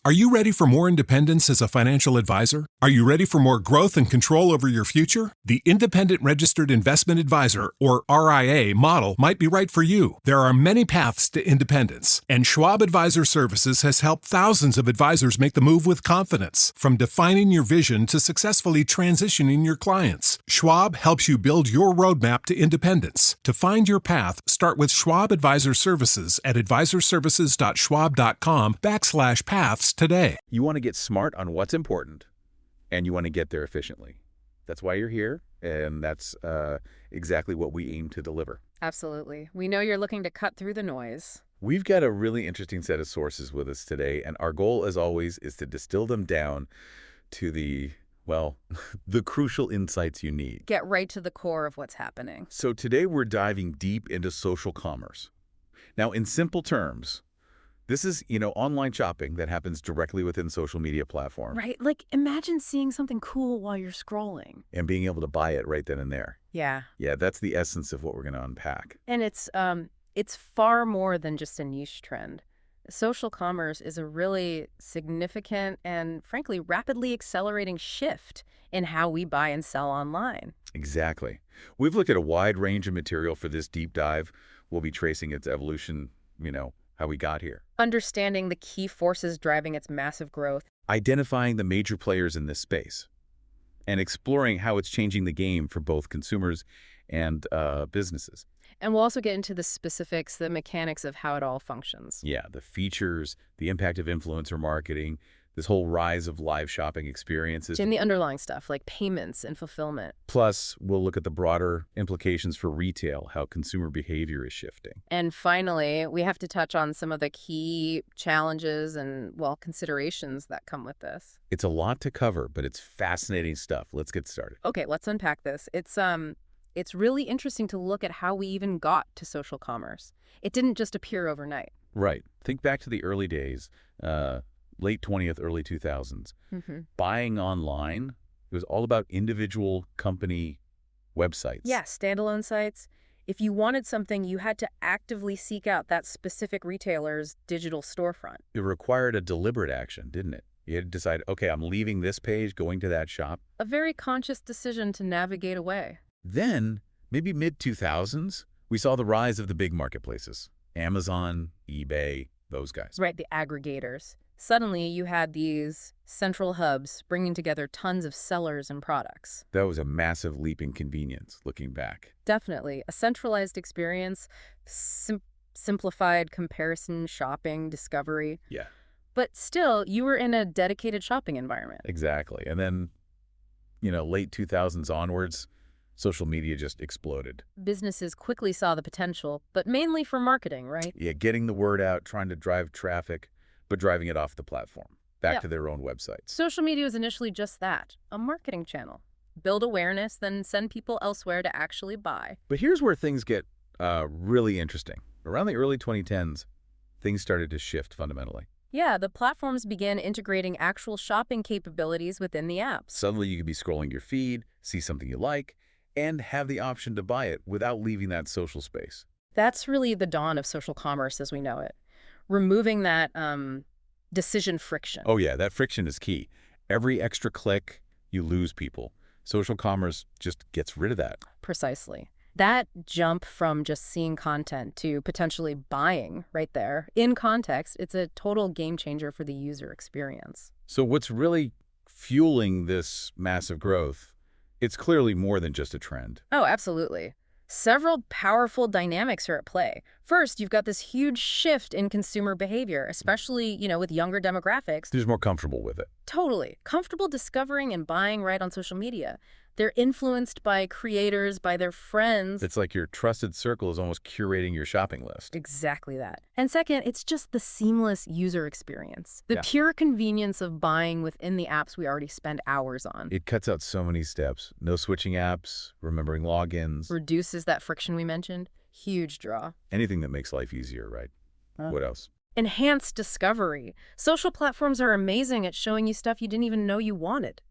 Are you ready for more independence as a financial advisor? Are you ready for more growth and control over your future? The Independent Registered Investment Advisor, or RIA, model might be right for you. There are many paths to independence, and Schwab Advisor Services has helped thousands of advisors make the move with confidence. From defining your vision to successfully transitioning your clients, Schwab helps you build your roadmap to independence. To find your path, start with Schwab Advisor Services at advisorservices.schwab.com/paths today. You want to get smart on what's important, and you want to get there efficiently. That's why you're here, and that's exactly what we aim to deliver. Absolutely. We know you're looking to cut through the noise. We've got a really interesting set of sources with us today, and our goal, as always, is to distill them down to the crucial insights you need. Get right to the core of what's happening. So today we're diving deep into social commerce. Now, in simple terms, this is, online shopping that happens directly within social media platforms. Right? Like, imagine seeing something cool while you're scrolling. And being able to buy it right then and there. Yeah. Yeah, that's the essence of what we're going to unpack. And it's far more than just a niche trend. Social commerce is a really significant and, frankly, rapidly accelerating shift in how we buy and sell online. Exactly. We've looked at a wide range of material for this deep dive. We'll be tracing its evolution, how we got here. Understanding the key forces driving its massive growth. Identifying the major players in this space. And exploring how it's changing the game for both consumers and businesses. And we'll also get into the specifics, the mechanics of how it all functions. Yeah, the features, the impact of influencer marketing, this whole rise of live shopping experiences. And the underlying stuff like payments and fulfillment. Plus, we'll look at the broader implications for retail, how consumer behavior is shifting. And finally, we have to touch on some of the key challenges and, considerations that come with this. It's a lot to cover, but it's fascinating stuff. Let's get started. Okay, let's unpack this. It's really interesting to look at how we even got to social commerce. It didn't just appear overnight. Right. Think back to the early days, late 20th, early 2000s. Mm-hmm. Buying online, it was all about individual company websites. Yeah, standalone sites. If you wanted something, you had to actively seek out that specific retailer's digital storefront. It required a deliberate action, didn't it? You had to decide, okay, I'm leaving this page, going to that shop. A very conscious decision to navigate away. Then, maybe mid-2000s, we saw the rise of the big marketplaces. Amazon, eBay, those guys. Right, the aggregators. Suddenly, you had these central hubs bringing together tons of sellers and products. That was a massive leap in convenience, looking back. Definitely. A centralized experience, simplified comparison, shopping, discovery. Yeah. But still, you were in a dedicated shopping environment. Exactly. And then, late 2000s onwards, social media just exploded. Businesses quickly saw the potential, but mainly for marketing, right? Yeah, getting the word out, trying to drive traffic, but driving it off the platform, back to their own websites. Social media was initially just that, a marketing channel. Build awareness, then send people elsewhere to actually buy. But here's where things get really interesting. Around the early 2010s, things started to shift fundamentally. Yeah, the platforms began integrating actual shopping capabilities within the apps. Suddenly you could be scrolling your feed, see something you like, and have the option to buy it without leaving that social space. That's really the dawn of social commerce as we know it. Removing that decision friction. Oh yeah, that friction is key. Every extra click, you lose people. Social commerce just gets rid of that. Precisely. That jump from just seeing content to potentially buying right there, in context, it's a total game changer for the user experience. So what's really fueling this massive growth? It's clearly more than just a trend. Oh, absolutely. Several powerful dynamics are at play. First, you've got this huge shift in consumer behavior, especially, with younger demographics. They're just more comfortable with it. Totally. Comfortable discovering and buying right on social media. They're influenced by creators, by their friends. It's like your trusted circle is almost curating your shopping list. Exactly that. And second, it's just the seamless user experience. The pure convenience of buying within the apps we already spend hours on. It cuts out so many steps. No switching apps, remembering logins. Reduces that friction we mentioned. Huge draw. Anything that makes life easier, right? What else? Enhanced discovery. Social platforms are amazing at showing you stuff you didn't even know you wanted.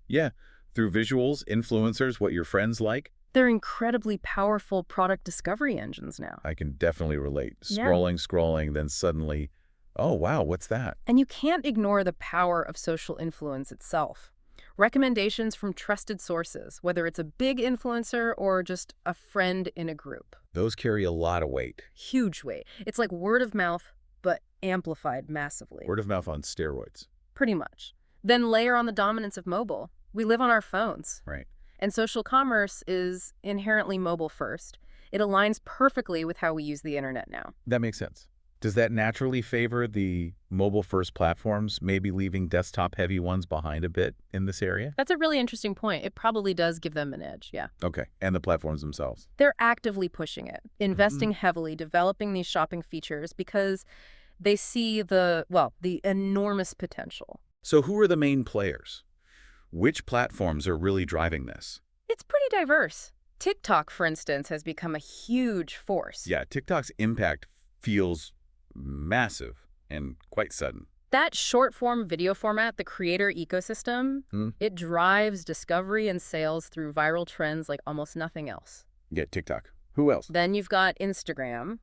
Yeah. Through visuals, influencers, what your friends like. They're incredibly powerful product discovery engines now. I can definitely relate. Scrolling, then suddenly Oh, wow, what's that? And you can't ignore the power of social influence itself. Recommendations from trusted sources, whether it's a big influencer or just a friend in a group. Those carry a lot of weight. Huge weight. It's like word of mouth, but amplified massively. Word of mouth on steroids. Pretty much. Then layer on the dominance of mobile. We live on our phones. Right. And social commerce is inherently mobile first. It aligns perfectly with how we use the internet now. That makes sense. Does that naturally favor the mobile-first platforms, maybe leaving desktop-heavy ones behind a bit in this area? That's a really interesting point. It probably does give them an edge, yeah. Okay, and the platforms themselves? They're actively pushing it, investing heavily, developing these shopping features because they see the enormous potential. So who are the main players? Which platforms are really driving this? It's pretty diverse. TikTok, for instance, has become a huge force. Yeah, TikTok's impact feels massive and quite sudden. That short-form video format, the creator ecosystem, it drives discovery and sales through viral trends like almost nothing else. Yeah, TikTok. Who else? Then you've got Instagram,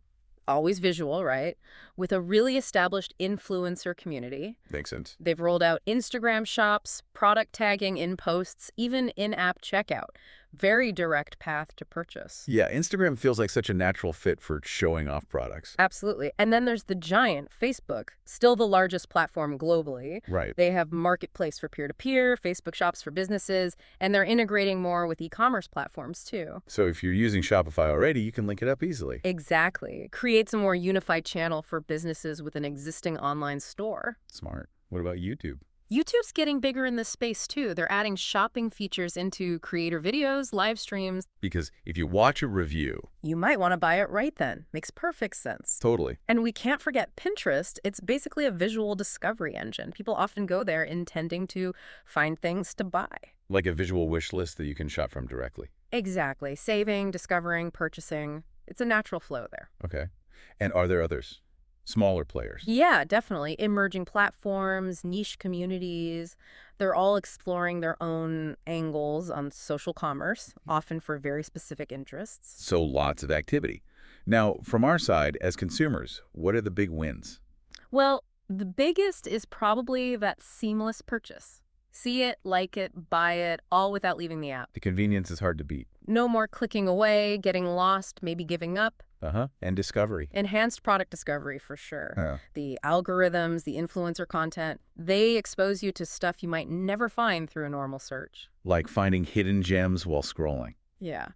always visual, right? With a really established influencer community. Makes sense. They've rolled out Instagram shops, product tagging in posts, even in-app checkout. Very direct path to purchase. Yeah, Instagram feels like such a natural fit for showing off products. Absolutely. And then there's the giant Facebook, still the largest platform globally. Right. They have Marketplace for peer-to-peer, Facebook shops for businesses, and they're integrating more with e-commerce platforms too. So if you're using Shopify already, you can link it up easily. Exactly. It creates a more unified channel for businesses with an existing online store. Smart. What about YouTube? YouTube's getting bigger in this space too. They're adding shopping features into creator videos, live streams. Because if you watch a review... You might want to buy it right then. Makes perfect sense. Totally. And we can't forget Pinterest. It's basically a visual discovery engine. People often go there intending to find things to buy. Like a visual wish list that you can shop from directly. Exactly. Saving, discovering, purchasing. It's a natural flow there. Okay. And are there others? Smaller players? Yeah, definitely. Emerging platforms, niche communities. They're all exploring their own angles on social commerce, often for very specific interests. So lots of activity. Now, from our side, as consumers, what are the big wins? Well, the biggest is probably that seamless purchase. See it, like it, buy it, all without leaving the app. The convenience is hard to beat. No more clicking away, getting lost, maybe giving up. And discovery. Enhanced product discovery, for sure. Yeah. The algorithms, the influencer content, they expose you to stuff you might never find through a normal search. Like finding hidden gems while scrolling. Yeah.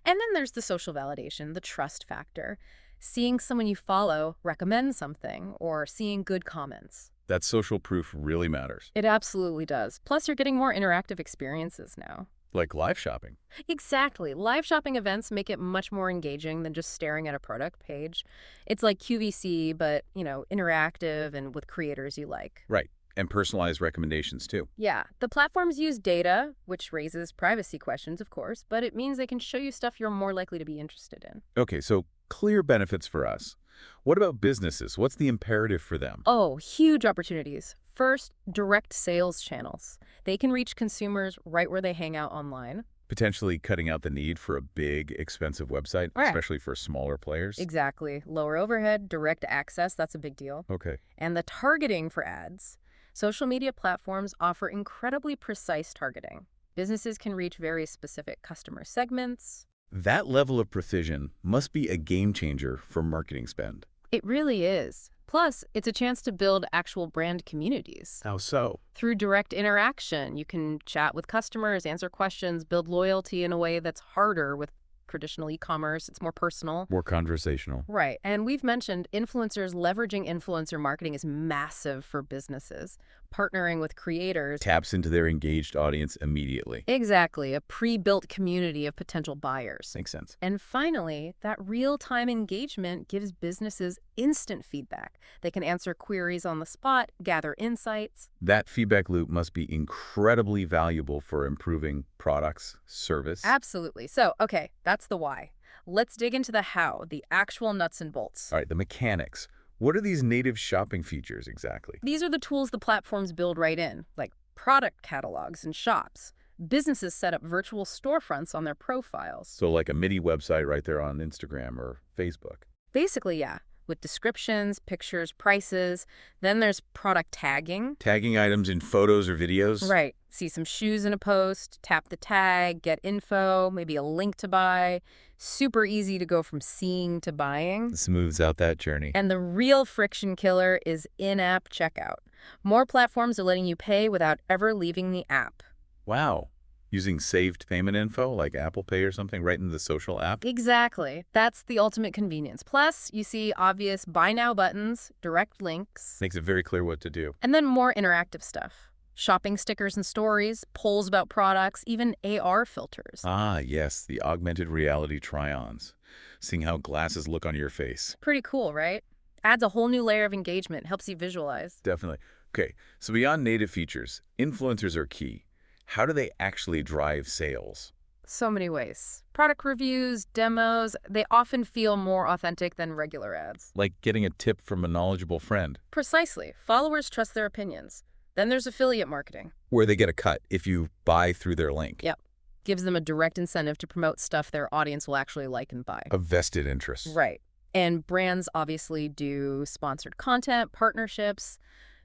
And then there's the social validation, the trust factor. Seeing someone you follow recommend something or seeing good comments. That social proof really matters. It absolutely does. Plus, you're getting more interactive experiences now. Like live shopping. Exactly. Live shopping events make it much more engaging than just staring at a product page. It's like QVC, but, interactive and with creators you like. Right. And personalized recommendations, too. Yeah. The platforms use data, which raises privacy questions, of course, but it means they can show you stuff you're more likely to be interested in. Okay, so clear benefits for us. What about businesses? What's the imperative for them? Oh, huge opportunities. First, direct sales channels. They can reach consumers right where they hang out online. Potentially cutting out the need for a big, expensive website, Right. especially for smaller players. Exactly. Lower overhead, direct access, that's a big deal. Okay. And the targeting for ads. Social media platforms offer incredibly precise targeting. Businesses can reach very specific customer segments. That level of precision must be a game changer for marketing spend. It really is. Plus, it's a chance to build actual brand communities. How so? Through direct interaction, you can chat with customers, answer questions, build loyalty in a way that's harder with traditional e-commerce. It's more personal. More conversational. Right. And we've mentioned influencers leveraging influencer marketing is massive for businesses. Partnering with creators. Taps into their engaged audience immediately. Exactly. A pre-built community of potential buyers. Makes sense. And finally, that real-time engagement gives businesses instant feedback. They can answer queries on the spot, gather insights. That feedback loop must be incredibly valuable for improving products, service. Absolutely. So, okay, that's the why. Let's dig into the how, the actual nuts and bolts. All right, the mechanics. What are these native shopping features exactly? These are the tools the platforms build right in, like product catalogs and shops. Businesses set up virtual storefronts on their profiles. So like a mini website right there on Instagram or Facebook. Basically, yeah. with descriptions, pictures, prices. Then there's product tagging. Tagging items in photos or videos? Right. See some shoes in a post, tap the tag, get info, maybe a link to buy. Super easy to go from seeing to buying. Smooths out that journey. And the real friction killer is in-app checkout. More platforms are letting you pay without ever leaving the app. Wow. Using saved payment info like Apple Pay or something right in the social app? Exactly. That's the ultimate convenience. Plus, you see obvious buy now buttons, direct links, Makes it very clear what to do. and then more interactive stuff. Shopping stickers and stories, polls about products, even AR filters. Ah, yes, the augmented reality try-ons. Seeing how glasses look on your face. Pretty cool, right? Adds a whole new layer of engagement, helps you visualize. Definitely. Okay, so beyond native features, influencers are key. How do they actually drive sales? So many ways. Product reviews, demos, they often feel more authentic than regular ads. Like getting a tip from a knowledgeable friend, Precisely. Followers trust their opinions. Then there's affiliate marketing. where they get a cut if you buy through their link. Yep. Gives them a direct incentive to promote stuff their audience will actually like and buy. A vested interest. Right. And brands obviously do sponsored content, partnerships,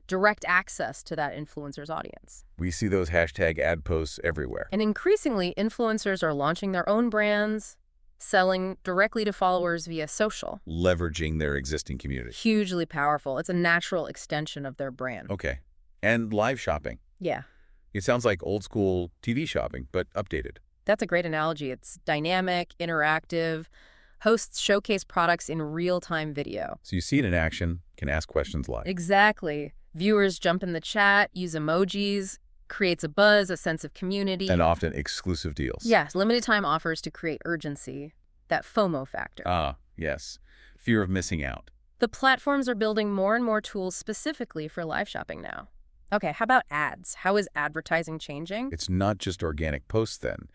direct access to that influencer's audience. We see those hashtag ad posts everywhere. And increasingly, influencers are launching their own brands, selling directly to followers via social. Leveraging their existing community. Hugely powerful. It's a natural extension of their brand. Okay. And live shopping. Yeah, It sounds like old school TV shopping, but updated. that's a great analogy. It's dynamic, interactive. Hosts showcase products in real-time video. So you see it in action, can ask questions live. Exactly. Viewers jump in the chat, use emojis, creates a buzz, a sense of community. And often exclusive deals. Yes, limited time offers to create urgency, that FOMO factor. Ah, yes. Fear of missing out. The platforms are building more and more tools specifically for live shopping now. Okay, how about ads? How is advertising changing? It's not just organic posts then.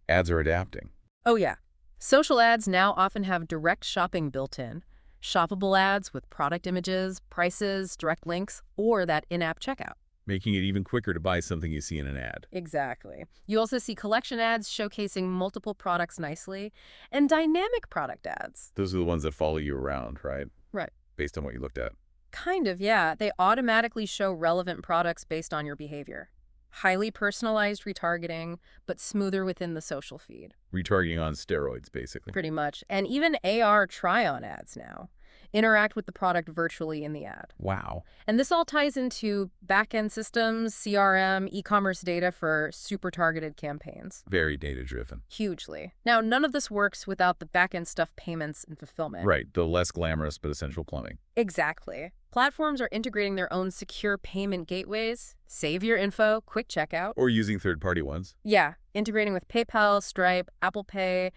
Ads are adapting. Oh yeah. Social ads now often have direct shopping built in. Shoppable ads with product images, prices, direct links, or that in-app checkout. Making it even quicker to buy something you see in an ad. Exactly. You also see collection ads showcasing multiple products nicely, and dynamic product ads. Those are the ones that follow you around, right? Right. Based on what you looked at. Kind of, yeah. They automatically show relevant products based on your behavior. Highly personalized retargeting, but smoother within the social feed. Retargeting on steroids, basically. Pretty much. And even AR try-on ads now. Interact with the product virtually in the ad. Wow. And this all ties into back-end systems, CRM, e-commerce data for super targeted campaigns. Very data-driven. Hugely. Now, none of this works without the back-end stuff, payments and fulfillment. Right, the less glamorous but essential plumbing. Exactly. Platforms are integrating their own secure payment gateways, save your info, quick checkout. Or using third-party ones. Yeah, integrating with PayPal, Stripe, Apple Pay,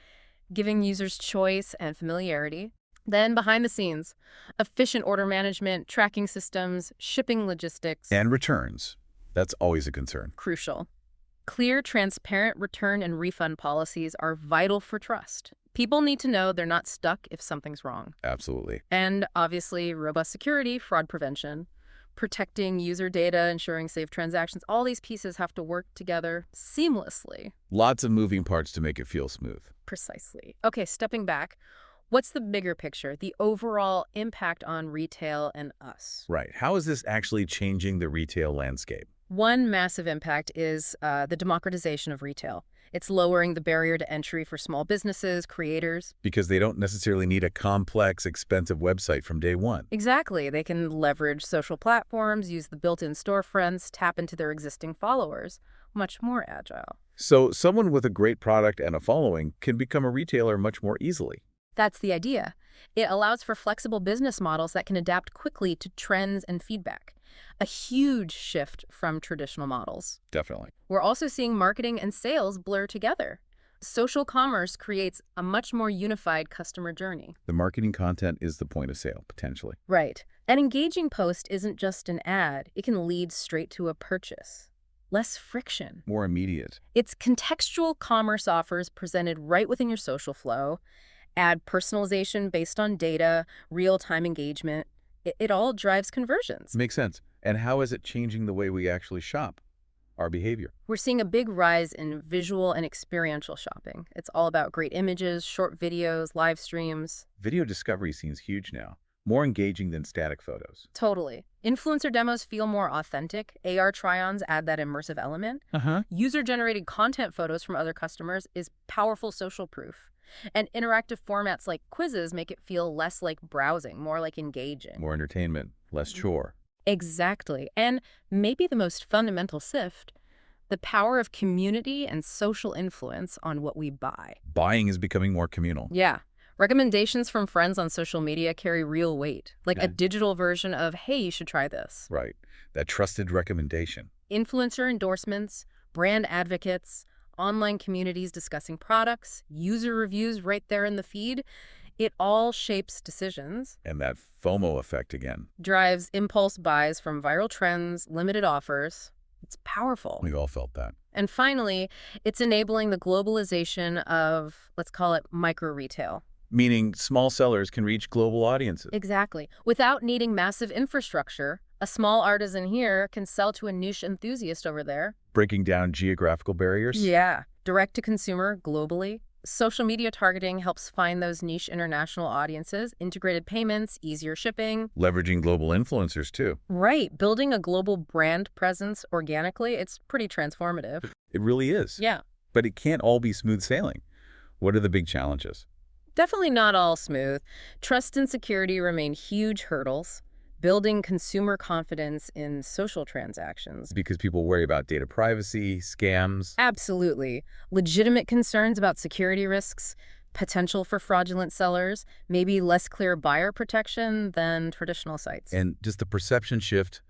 giving users choice and familiarity. Then, behind the scenes, efficient order management, tracking systems, shipping logistics. And returns. That's always a concern. Crucial. Clear, transparent return and refund policies are vital for trust. People need to know they're not stuck if something's wrong. Absolutely. And obviously, robust security, fraud prevention, protecting user data, ensuring safe transactions. All these pieces have to work together seamlessly. Lots of moving parts to make it feel smooth. Precisely. Okay, stepping back. What's the bigger picture, the overall impact on retail and us? Right. How is this actually changing the retail landscape? One massive impact is the democratization of retail. It's lowering the barrier to entry for small businesses, creators. Because they don't necessarily need a complex, expensive website from day one. Exactly. They can leverage social platforms, use the built-in storefronts, tap into their existing followers. Much more agile. So someone with a great product and a following can become a retailer much more easily. That's the idea. It allows for flexible business models that can adapt quickly to trends and feedback. A huge shift from traditional models. Definitely. We're also seeing marketing and sales blur together. Social commerce creates a much more unified customer journey. The marketing content is the point of sale, potentially. Right. An engaging post isn't just an ad. It can lead straight to a purchase. Less friction. More immediate. It's contextual commerce offers presented right within your social flow. Add personalization based on data, real-time engagement. It all drives conversions. Makes sense. And how is it changing the way we actually shop? Our behavior. We're seeing a big rise in visual and experiential shopping. It's all about great images, short videos, live streams. Video discovery seems huge now. More engaging than static photos. Totally. Influencer demos feel more authentic. AR try-ons add that immersive element. Uh-huh. User-generated content photos from other customers is powerful social proof. And interactive formats like quizzes make it feel less like browsing, more like engaging. More entertainment, less chore. Exactly. And maybe the most fundamental shift, the power of community and social influence on what we buy. Buying is becoming more communal. Yeah. Recommendations from friends on social media carry real weight, like a digital version of, hey, you should try this. Right. That trusted recommendation. Influencer endorsements, brand advocates, online communities discussing products, user reviews right there in the feed. It all shapes decisions. And that FOMO effect again. Drives impulse buys from viral trends, limited offers. It's powerful. We've all felt that. And finally, it's enabling the globalization of, let's call it, micro-retail. Meaning small sellers can reach global audiences. Exactly. Without needing massive infrastructure, a small artisan here can sell to a niche enthusiast over there. Breaking down geographical barriers. Yeah. Direct to consumer globally. Social media targeting helps find those niche international audiences, integrated payments, easier shipping. Leveraging global influencers too. Right. Building a global brand presence organically, it's pretty transformative. It really is. Yeah. But it can't all be smooth sailing. What are the big challenges? Definitely not all smooth. Trust and security remain huge hurdles. Building consumer confidence in social transactions. Because people worry about data privacy, scams. Absolutely. Legitimate concerns about security risks, potential for fraudulent sellers, maybe less clear buyer protection than traditional sites. And just the perception shift,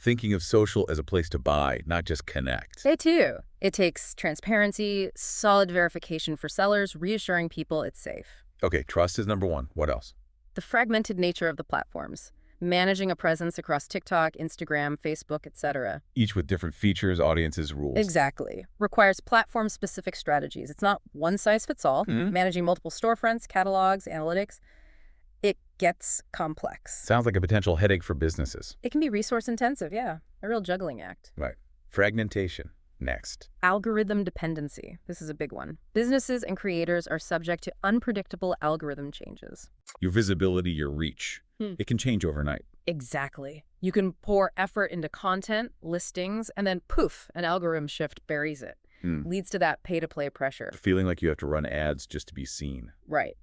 thinking of social as a place to buy, not just connect. They too. It takes transparency, solid verification for sellers, reassuring people it's safe. Okay, trust is number one. What else? The fragmented nature of the platforms. Managing a presence across TikTok, Instagram, Facebook, etc. Each with different features, audiences, rules. Exactly. Requires platform-specific strategies. It's not one size fits all. Managing multiple storefronts, catalogs, analytics. It gets complex. Sounds like a potential headache for businesses. It can be resource intensive, yeah. A real juggling act. Right. Fragmentation. Next. Algorithm dependency. This is a big one. Businesses and creators are subject to unpredictable algorithm changes. Your visibility, your reach. It can change overnight. Exactly. You can pour effort into content, listings, and then poof, an algorithm shift buries it. Leads to that pay-to-play pressure. Feeling like you have to run ads just to be seen. Right.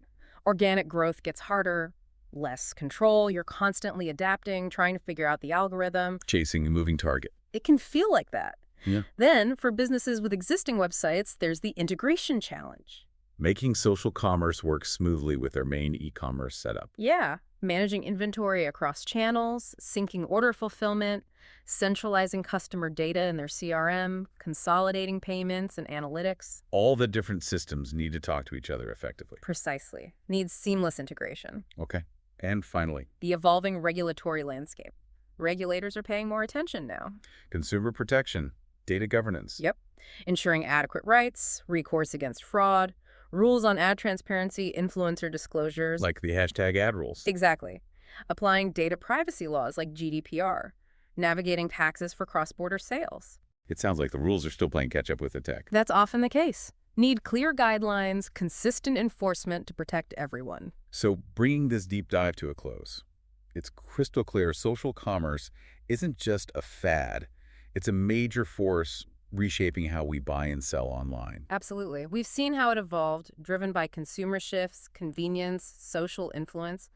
Organic growth gets harder, less control. You're constantly adapting, trying to figure out the algorithm. Chasing a moving target. It can feel like that. Yeah. Then, for businesses with existing websites, there's the integration challenge. Making social commerce work smoothly with their main e-commerce setup. Yeah. Managing inventory across channels, syncing order fulfillment, centralizing customer data in their CRM, consolidating payments and analytics. All the different systems need to talk to each other effectively. Precisely. Needs seamless integration. Okay. And finally, The evolving regulatory landscape. Regulators are paying more attention now. consumer protection, data governance. Yep. Ensuring adequate rights, recourse against fraud, rules on ad transparency, influencer disclosures. Like the hashtag ad rules. Exactly. Applying data privacy laws like GDPR. Navigating taxes for cross-border sales. It sounds like the rules are still playing catch up with the tech. That's often the case. Need clear guidelines, consistent enforcement to protect everyone. So bringing this deep dive to a close, it's crystal clear social commerce isn't just a fad. It's a major force reshaping how we buy and sell online. Absolutely. We've seen how it evolved, driven by consumer shifts, convenience, social influence.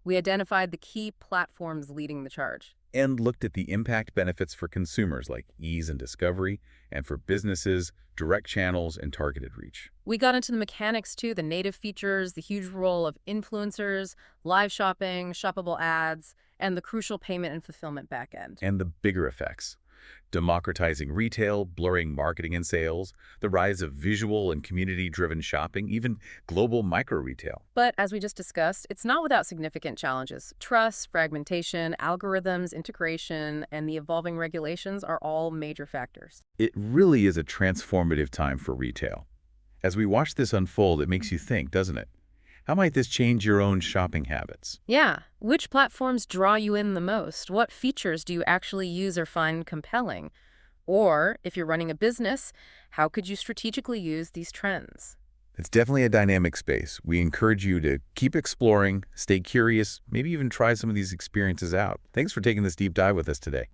We identified the key platforms leading the charge. And looked at the impact benefits for consumers like ease and discovery, and for businesses, direct channels, and targeted reach. We got into the mechanics too, the native features, the huge role of influencers, live shopping, shoppable ads, and the crucial payment and fulfillment backend. And the bigger effects. Democratizing retail, blurring marketing and sales, the rise of visual and community-driven shopping, even global micro-retail. But as we just discussed, it's not without significant challenges. Trust, fragmentation, algorithms, integration, and the evolving regulations are all major factors. It really is a transformative time for retail. As we watch this unfold, it makes you think, doesn't it? How might this change your own shopping habits? Yeah. Which platforms draw you in the most? What features do you actually use or find compelling? Or, if you're running a business, how could you strategically use these trends? It's definitely a dynamic space. We encourage you to keep exploring, stay curious, maybe even try some of these experiences out. Thanks for taking this deep dive with us today.